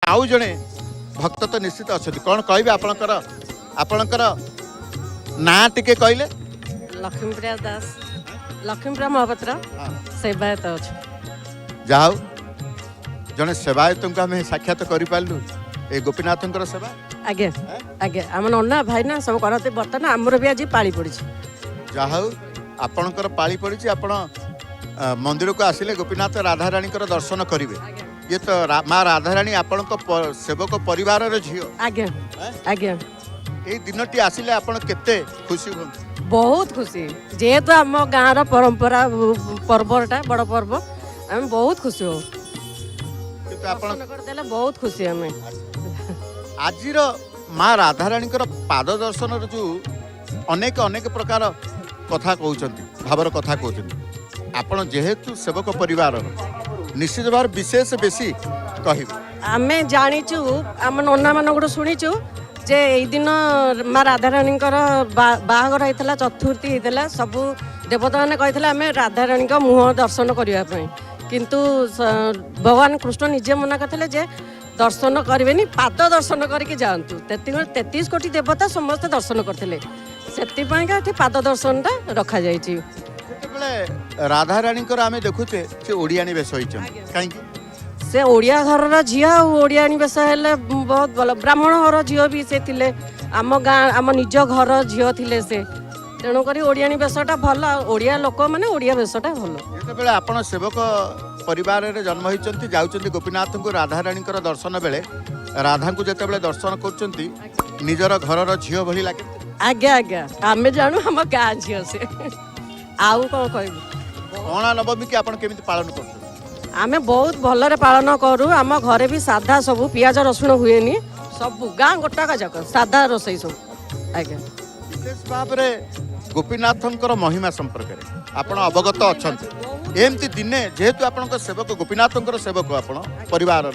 आउ जड़े भक्त तो निश्चित अच्छा कौन कहे आपणकर ना टिके कहले लक्ष्मीप्रिया दास लक्ष्मीप्रिया महापात्र सेवायत अच्छे जाओ जड़े सेवायत को आम साक्षात करूँ ए गोपीनाथ सेवा आगे आगे आम नन्ना भाई ना सब करते बर्तमान आमर भी आज पाली पड़ी जाऊ आपणकर पाली पड़ी आपण मंदिर को आसिले गोपीनाथ राधाराणी दर्शन करेंगे ये तो माँ राधाराणी आपण सेवक परिवार झील आगे आगे ये दिनटी आसिले आपण केते खुशी हो बहुत खुशी जेहेतु आम गाँव परंपरा पर्वटा बड़ पर्व आम बहुत खुशी हो करदेला बहुत खुशी आम आज माँ राधाराणी पाद दर्शन जो अनेक अनेक प्रकार कथा कहते भावर कथा कहते आपण जेहेतु सेवक परिवार निश्चित भाव विशेष बेसी कह आम जाचु आम नन्ना मान शुणीचु जे दिन माँ राधाराणी बाहागर होता चतुर्थी होता सबू देवता मैंने कहते आम राधाराणी मुह दर्शन करने किंतु भगवान कृष्ण निजे मना करते जे दर्शन करेंगे पाद दर्शन करके जातु 33 कोटी देवता समस्त दर्शन करते से पाद दर्शन रखा जाइए राधाराणी आम देखुचे से ओडियाणी बेश कहीं से ओडिया घर झील ओडियाणी बेश है बहुत भल ब्राह्मण घर झील भी से थिले आम गाँ आम निज घर झील थिले से तेणुक ओडियाणी बेशटा भल ओडिया लोक मैंने ओडिया बेशटा भल जिते आप सेवक परिवार रे जन्म होती जाऊँच गोपीनाथ को राधाराणी दर्शन बेले राधा को जिते दर्शन कर निजर घर झील भली लगे आज्ञा आज्ञा आम जानू आम गाँ झील से आउ कौन कह अणा नवमी की आपन केमिति पालन कर आमे बहुत भलरे पालन करूँ आम घरे भी साधा सब पियाज रसुण हुए सब गाँ गोटाक जाक साधा रोसई सब आज्ञा विशेष भाव में गोपीनाथ महिमा संपर्क आपण अवगत अच्छा एमती दिने जेहेतु आपण सेवक गोपीनाथ सेवक आपण परिवार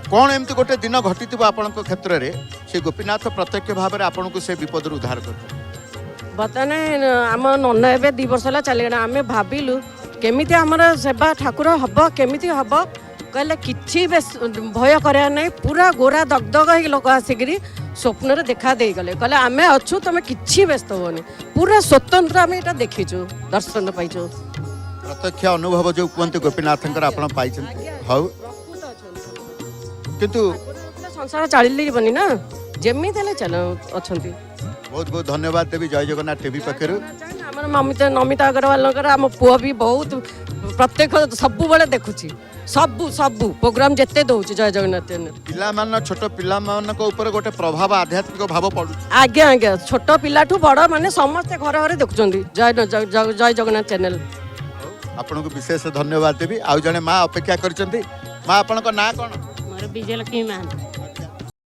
कौन एमती गोटे दिन घटी आपण क्षेत्र में से गोपीनाथ प्रत्यक्ष भाव में आपन को से विपद उद्धार कर बर्तमान आम नन्ना ए 2 वर्ष है चलगला आम भाविलु केमिति आमर सेवा ठाकुर हम केमिति हम कहले किछि भय करार नहीं पूरा गोरा दगदग हो लोक आसिक स्वप्न देखा दे गले कहले आम अच्छु तुम कि व्यस्त होनी पूरा स्वतंत्र आम यहाँ देखीचु दर्शन पाइचु प्रत्यक्ष अनुभव जो कहते गोपीनाथ आपण पाई हाउ किंतु संसार चलनी ना जमी चल अच्छा बहुत बहुत धन्यवाद देवी जय जगन्नाथ टीवी पक्षर नमिता अग्रवाल आम पुआ भी बहुत प्रत्येक सब बेले देखुची सबू सबू प्रोग्राम जिते दौर जय जगन्नाथ पिला छोट पिला ऊपर गोटे प्रभाव आध्यात्मिक भाव पड़ू आज्ञा आज्ञा छोट पिलाठू बड़ माने समस्ते घर घर देखुं जय जगन्नाथ चैनल आपन को विशेष धन्यवाद देवी आउ जने माँ अपेक्षा कर माँ आपण ना कौन मोर विजयलक्ष्मी मान